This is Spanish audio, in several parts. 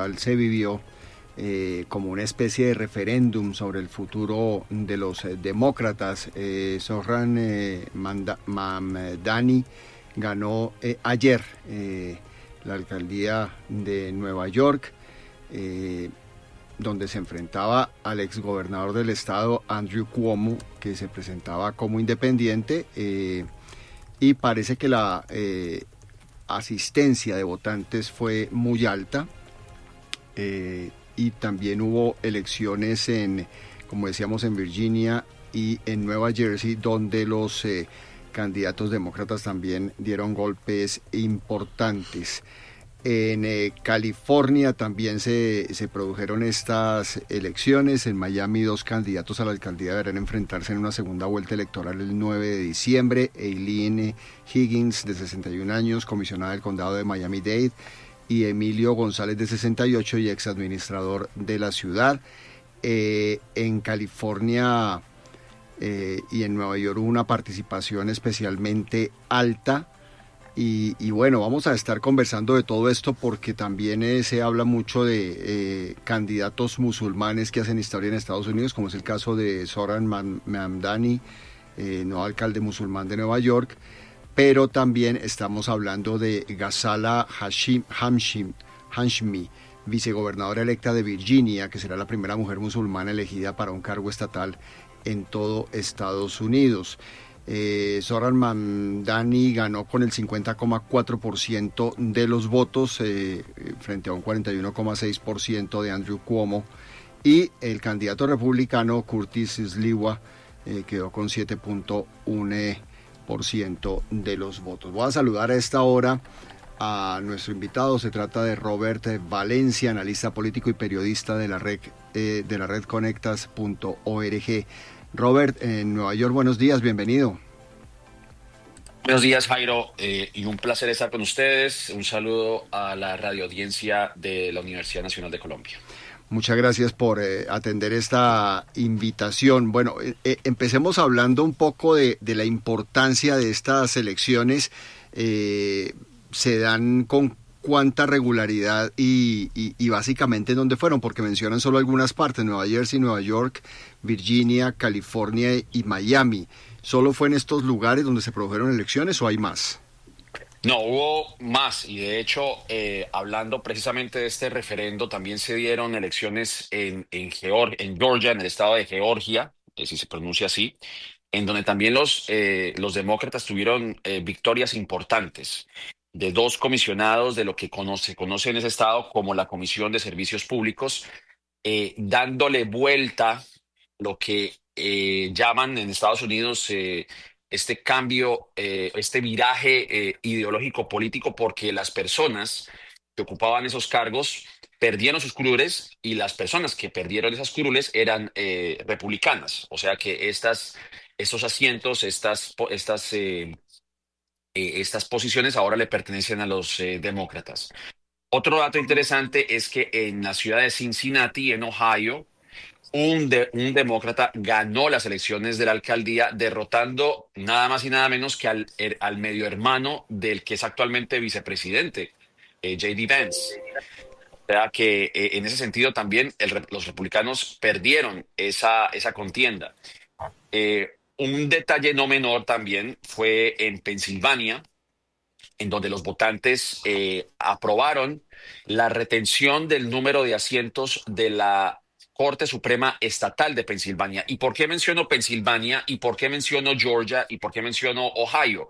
electoral se vivió como una especie de referéndum sobre el futuro de los demócratas. Zohran Mamdani ganó ayer la alcaldía de Nueva York, donde se enfrentaba al exgobernador del estado, Andrew Cuomo, que se presentaba como independiente, y parece que la asistencia de votantes fue muy alta, y también hubo elecciones como decíamos, en Virginia y en Nueva Jersey, donde los candidatos demócratas también dieron golpes importantes. En California también se produjeron estas elecciones. En Miami, dos candidatos a la alcaldía deberán enfrentarse en una segunda vuelta electoral el 9 de diciembre. Eileen Higgins, de 61 años, comisionada del condado de Miami-Dade, y Emilio González, de 68 y exadministrador de la ciudad. En California y en Nueva York hubo una participación especialmente alta. Y bueno, vamos a estar conversando de todo esto porque también se habla mucho de candidatos musulmanes que hacen historia en Estados Unidos, como es el caso de Zohran Mamdani, nuevo alcalde musulmán de Nueva York, pero también estamos hablando de Ghazala Hashmi, vicegobernadora electa de Virginia, que será la primera mujer musulmana elegida para un cargo estatal en todo Estados Unidos. Zohran Mamdani ganó con el 50,4% de los votos, frente a un 41,6% de Andrew Cuomo, y el candidato republicano Curtis Sliwa quedó con 7,1% de los votos. Voy a saludar a esta hora a nuestro invitado. Se trata de Robert Valencia, analista político y periodista de la red conectas.org. Robert, en Nueva York, buenos días, bienvenido. Buenos días, Jairo, y un placer estar con ustedes. Un saludo a la radioaudiencia de la Universidad Nacional de Colombia. Muchas gracias por atender esta invitación. Bueno, empecemos hablando un poco de la importancia de estas elecciones. Se dan con cuánta regularidad y básicamente en dónde fueron, porque mencionan solo algunas partes: Nueva Jersey, Nueva York, Virginia, California y Miami. ¿Solo fue en estos lugares donde se produjeron elecciones o hay más? No, hubo más, y de hecho, hablando precisamente de este referendo, también se dieron elecciones en Georgia, en el estado de Georgia, si se pronuncia así, en donde también los demócratas tuvieron victorias importantes de dos comisionados de lo que se conoce en ese estado como la Comisión de Servicios Públicos, dándole vuelta lo que llaman en Estados Unidos este cambio, este viraje ideológico político, porque las personas que ocupaban esos cargos perdieron sus curules, y las personas que perdieron esas curules eran republicanas. O sea que estos asientos, estas posiciones ahora le pertenecen a los demócratas. Otro dato interesante es que en la ciudad de Cincinnati, en Ohio, un demócrata ganó las elecciones de la alcaldía, derrotando nada más y nada menos que al medio hermano del que es actualmente vicepresidente, J.D. Vance. O sea que en ese sentido también los republicanos perdieron esa contienda. Un detalle no menor también fue en Pensilvania, en donde los votantes aprobaron la retención del número de asientos de la Corte Suprema Estatal de Pensilvania. ¿Y por qué menciono Pensilvania? ¿Y por qué menciono Georgia? ¿Y por qué menciono Ohio?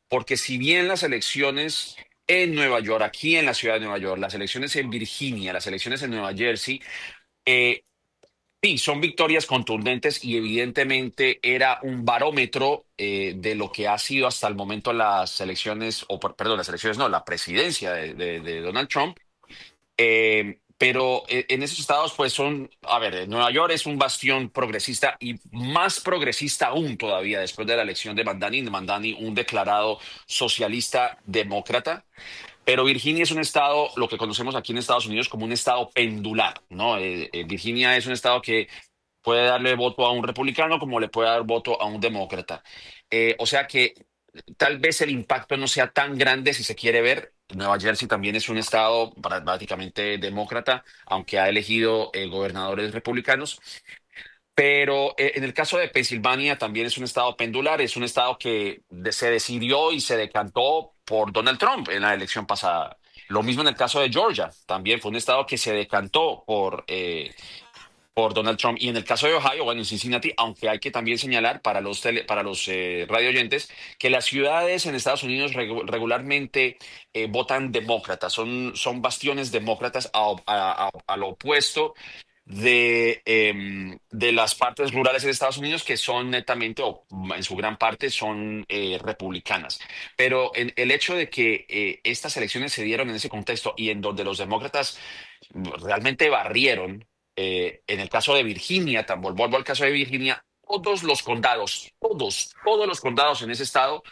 Porque si bien las elecciones en Nueva York, aquí en la ciudad de Nueva York, las elecciones en Virginia, las elecciones en Nueva Jersey, eh, sí, son victorias contundentes, y evidentemente era un barómetro de lo que ha sido hasta el momento las elecciones, perdón, las elecciones no, la presidencia de Donald Trump. Pero en esos estados, pues a ver, Nueva York es un bastión progresista, y más progresista aún todavía después de la elección de Mandani, un declarado socialista demócrata. Pero Virginia es un estado, lo que conocemos aquí en Estados Unidos como un estado pendular, ¿no? Virginia es un estado que puede darle voto a un republicano como le puede dar voto a un demócrata. O sea que tal vez el impacto no sea tan grande, si se quiere ver, Nueva Jersey también es un estado prácticamente demócrata, aunque ha elegido gobernadores republicanos. Pero en el caso de Pensilvania también es un estado pendular, es un estado que se decidió y se decantó por Donald Trump en la elección pasada. Lo mismo en el caso de Georgia, también fue un estado que se decantó por Donald Trump. Y en el caso de Ohio, bueno, en Cincinnati, aunque hay que también señalar para los radio oyentes que las ciudades en Estados Unidos regularmente votan demócratas, son bastiones demócratas a lo opuesto de las partes rurales de Estados Unidos que son netamente, o en su gran parte, son republicanas. Pero el hecho de que estas elecciones se dieron en ese contexto y en donde los demócratas realmente barrieron, en el caso de Virginia, vuelvo al caso de Virginia, todos los condados, todos los condados en ese estado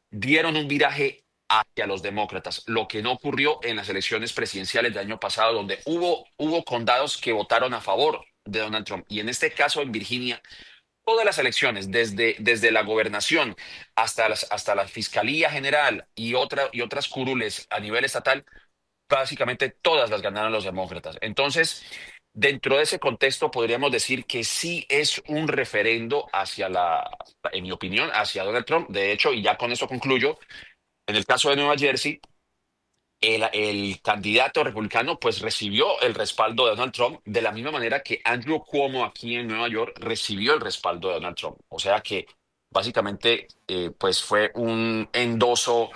dieron un viraje hacia los demócratas, lo que no ocurrió en las elecciones presidenciales del año pasado, donde hubo condados que votaron a favor de Donald Trump. Y en este caso, en Virginia, todas las elecciones, desde la gobernación hasta la Fiscalía General y otras curules a nivel estatal, básicamente todas las ganaron los demócratas. Entonces, dentro de ese contexto, podríamos decir que sí es un referendo en mi opinión, hacia Donald Trump. De hecho, y ya con esto concluyo, en el caso de Nueva Jersey, el candidato republicano pues recibió el respaldo de Donald Trump de la misma manera que Andrew Cuomo aquí en Nueva York recibió el respaldo de Donald Trump. O sea que básicamente pues fue un endoso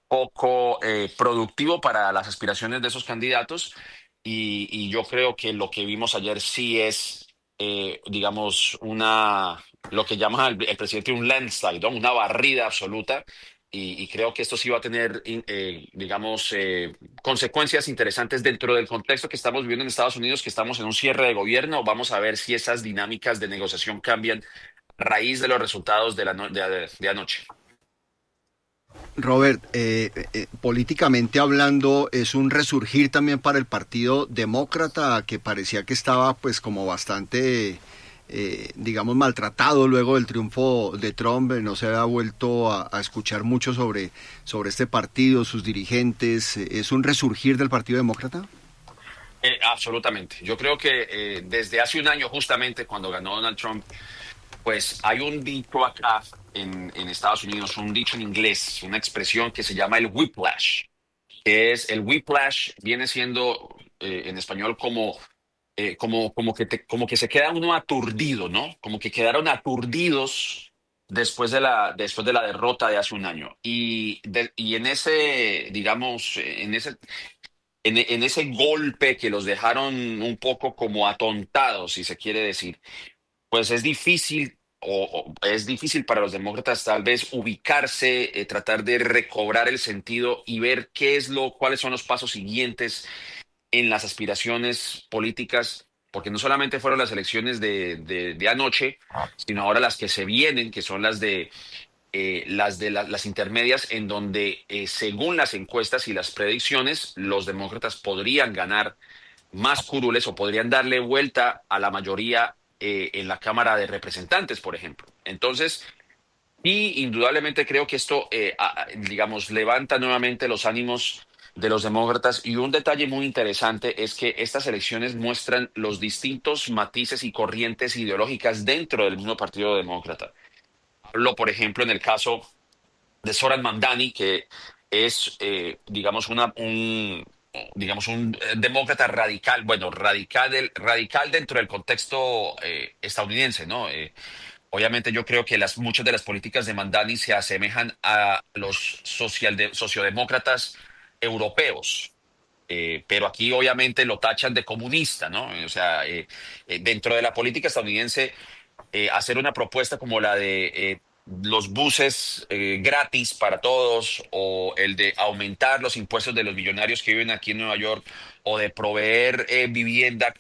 poco productivo para las aspiraciones de esos candidatos y yo creo que lo que vimos ayer sí es, digamos, lo que llama el presidente un landslide, ¿no? Una barrida absoluta y creo que esto sí va a tener, digamos, consecuencias interesantes dentro del contexto que estamos viviendo en Estados Unidos, que estamos en un cierre de gobierno. Vamos a ver si esas dinámicas de negociación cambian a raíz de los resultados de anoche. Robert, políticamente hablando, es un resurgir también para el Partido Demócrata, que parecía que estaba pues como bastante, digamos, maltratado luego del triunfo de Trump. No se había vuelto a escuchar mucho sobre este partido, sus dirigentes. ¿Es un resurgir del Partido Demócrata? Absolutamente. Yo creo que desde hace un año, justamente cuando ganó Donald Trump, pues hay un dicho acá en Estados Unidos, un dicho en inglés, una expresión que se llama el whiplash, que es el whiplash, viene siendo en español como que se queda uno aturdido, ¿no? Como que quedaron aturdidos después de la derrota de hace un año. Y en ese, digamos, en ese golpe que los dejaron un poco como atontados, si se quiere decir, pues es difícil o es difícil para los demócratas tal vez ubicarse, tratar de recobrar el sentido y ver cuáles son los pasos siguientes en las aspiraciones políticas, porque no solamente fueron las elecciones de anoche, sino ahora las que se vienen, que son las intermedias, en donde según las encuestas y las predicciones, los demócratas podrían ganar más curules o podrían darle vuelta a la mayoría en la Cámara de Representantes, por ejemplo. Entonces, y indudablemente creo que esto, digamos, levanta nuevamente los ánimos de los demócratas. Y un detalle muy interesante es que estas elecciones muestran los distintos matices y corrientes ideológicas dentro del mismo Partido Demócrata. Hablo, por ejemplo, en el caso de Zoran Mamdani, que es, digamos, un demócrata radical, bueno, radical dentro del contexto estadounidense, ¿no? Obviamente yo creo que muchas de las políticas de Mamdani se asemejan a los sociodemócratas europeos. Pero aquí obviamente lo tachan de comunista, ¿no? O sea, dentro de la política estadounidense, hacer una propuesta como la de los buses gratis para todos, o el de aumentar los impuestos de los millonarios que viven aquí en Nueva York, o de proveer vivienda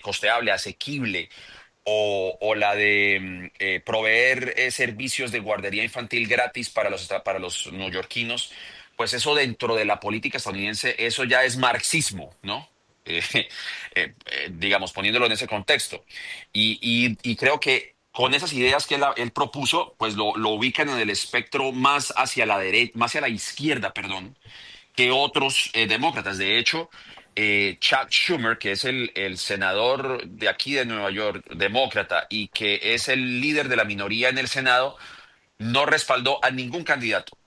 costeable, asequible, o la de proveer servicios de guardería infantil gratis para los neoyorquinos, pues eso dentro de la política estadounidense, eso ya es marxismo, ¿no? Eh, digamos, poniéndolo en ese contexto. Y creo que con esas ideas que él propuso, pues lo ubican en el espectro más hacia la derecha, más hacia la izquierda, perdón, que otros demócratas. De hecho, Chuck Schumer, que es el senador de aquí de Nueva York, demócrata, y que es el líder de la minoría en el Senado, no respaldó a ningún candidato,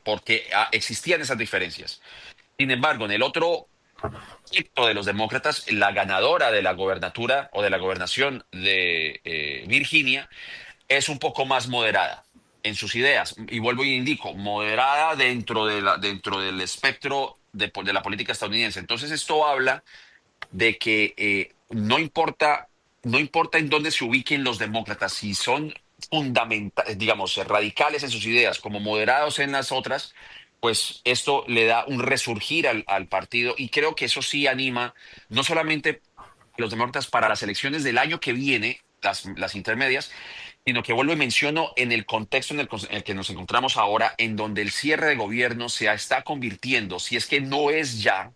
porque existían esas diferencias. Sin embargo, en el otro aspecto de los demócratas, la ganadora de la gobernatura o de la gobernación de Virginia es un poco más moderada en sus ideas. Y vuelvo y indico, moderada dentro del espectro de la política estadounidense. Entonces esto habla de que no importa en dónde se ubiquen los demócratas, si son digamos, radicales en sus ideas, como moderados en las otras, pues esto le da un resurgir al partido y creo que eso sí anima no solamente a los demócratas para las elecciones del año que viene, las intermedias, sino que vuelvo y menciono en el contexto en el que nos encontramos ahora, en donde el cierre de gobierno se está convirtiendo, si es que no es ya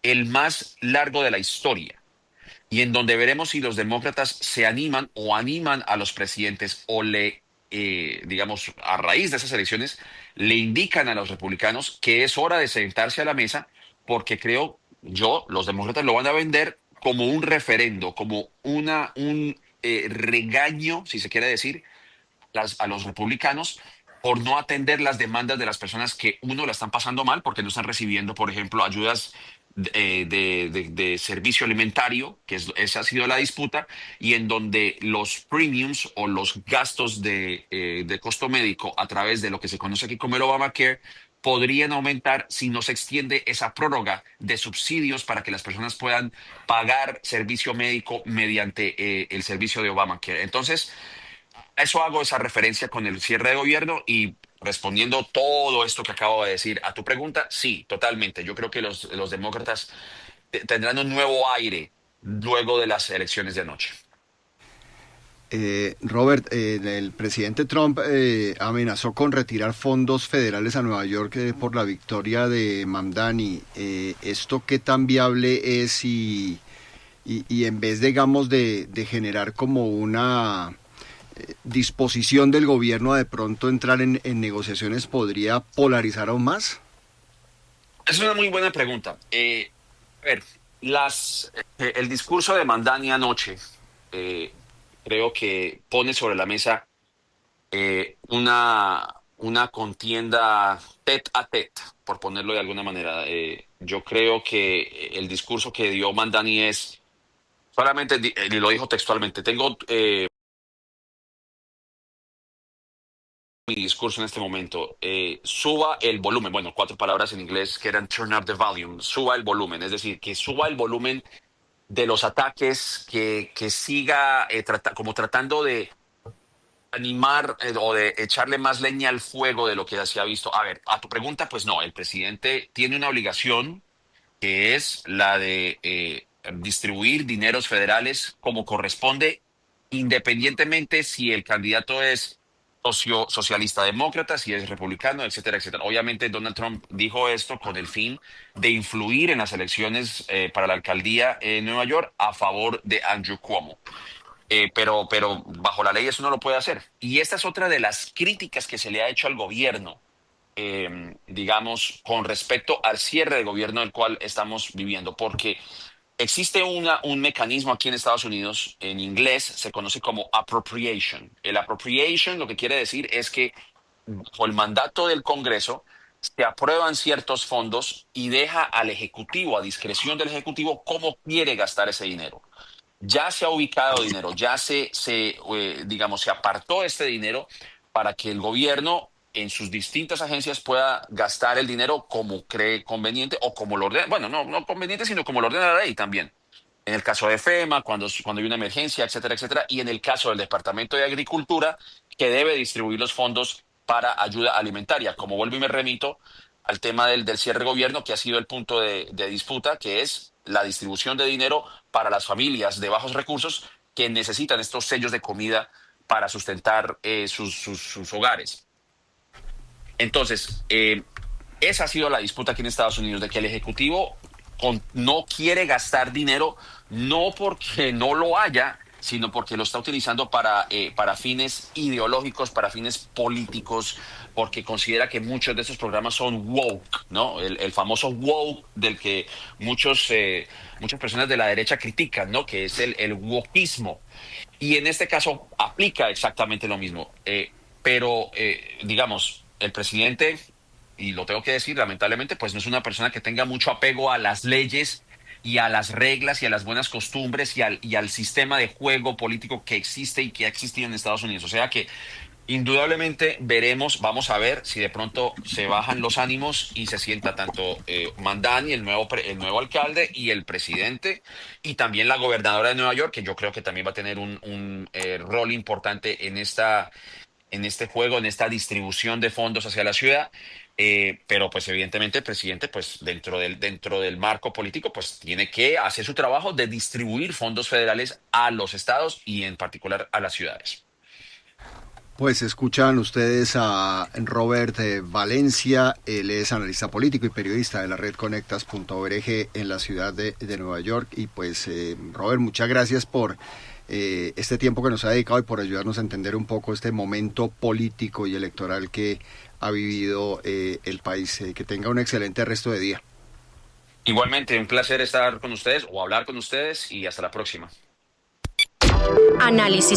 el más largo de la historia y en donde veremos si los demócratas se animan o animan a los presidentes o digamos, a raíz de esas elecciones, le indican a los republicanos que es hora de sentarse a la mesa porque creo yo, los demócratas lo van a vender como un referendo, como un regaño, si se quiere decir, a los republicanos por no atender las demandas de las personas que uno la están pasando mal porque no están recibiendo, por ejemplo, ayudas de servicio alimentario, que esa ha sido la disputa, y en donde los premiums o los gastos de costo médico a través de lo que se conoce aquí como el Obamacare podrían aumentar si no se extiende esa prórroga de subsidios para que las personas puedan pagar servicio médico mediante el servicio de Obamacare. Entonces, a eso hago esa referencia con el cierre de gobierno y respondiendo todo esto que acabo de decir a tu pregunta, sí, totalmente. Yo creo que los demócratas tendrán un nuevo aire luego de las elecciones de anoche. Robert, el presidente Trump amenazó con retirar fondos federales a Nueva York por la victoria de Mamdani. ¿Esto qué tan viable es y en vez, digamos, de generar como una disposición del gobierno a de pronto entrar en negociaciones, podría polarizar aún más? Es una muy buena pregunta. A ver, el discurso de Mandani anoche eh, creo que pone sobre la mesa una contienda tete a tete, por ponerlo de alguna manera. Yo creo que el discurso que dio Mandani es solamente, y lo dijo textualmente, tengo mi discurso en este momento, suba el volumen, bueno, cuatro palabras en inglés que eran turn up the volume, suba el volumen, es decir, que suba el volumen de los ataques, que siga como tratando de animar o de echarle más leña al fuego de lo que ya se ha visto. A ver, a tu pregunta, pues no, el presidente tiene una obligación que es la de distribuir dineros federales como corresponde, independientemente si el candidato es socialista demócrata, si es republicano, etcétera, etcétera. Obviamente Donald Trump dijo esto con el fin de influir en las elecciones para la alcaldía en Nueva York a favor de Andrew Cuomo. Pero bajo la ley eso no lo puede hacer. Y esta es otra de las críticas que se le ha hecho al gobierno, digamos, con respecto al cierre de gobierno del cual estamos viviendo, porque existe un mecanismo aquí en Estados Unidos, en inglés se conoce como appropriation. El appropriation lo que quiere decir es que bajo el mandato del Congreso se aprueban ciertos fondos y deja al Ejecutivo, a discreción del Ejecutivo, cómo quiere gastar ese dinero. Ya se ha ubicado dinero, digamos, se apartó este dinero para que el gobierno en sus distintas agencias pueda gastar el dinero como cree conveniente o como lo ordena, bueno, no conveniente, sino como lo ordena la ley también. En el caso de FEMA, cuando hay una emergencia, etcétera, etcétera, y en el caso del Departamento de Agricultura, que debe distribuir los fondos para ayuda alimentaria. Como vuelvo y me remito al tema del cierre de gobierno, que ha sido el punto de disputa, que es la distribución de dinero para las familias de bajos recursos que necesitan estos sellos de comida para sustentar sus hogares. Entonces, esa ha sido la disputa aquí en Estados Unidos, de que el Ejecutivo no quiere gastar dinero, no porque no lo haya, sino porque lo está utilizando para fines ideológicos, para fines políticos, porque considera que muchos de estos programas son woke, ¿no? El famoso woke del que muchas personas de la derecha critican, ¿no? Que es el wokeismo. Y en este caso aplica exactamente lo mismo. Digamos, el presidente, y lo tengo que decir, lamentablemente, pues no es una persona que tenga mucho apego a las leyes y a las reglas y a las buenas costumbres y al sistema de juego político que existe y que ha existido en Estados Unidos. O sea que indudablemente vamos a ver si de pronto se bajan los ánimos y se sienta tanto Mandani, el nuevo alcalde, y el presidente, y también la gobernadora de Nueva York, que yo creo que también va a tener un rol importante en este juego, en esta distribución de fondos hacia la ciudad. Pero pues evidentemente el presidente, pues dentro del marco político, pues tiene que hacer su trabajo de distribuir fondos federales a los estados y en particular a las ciudades. Pues escuchan ustedes a Robert Valencia, él es analista político y periodista de la red conectas.org en la ciudad de Nueva York. Y pues Robert, muchas gracias por este tiempo que nos ha dedicado y por ayudarnos a entender un poco este momento político y electoral que ha vivido el país. Que tenga un excelente resto de día. Igualmente, un placer estar con ustedes o hablar con ustedes y hasta la próxima. Análisis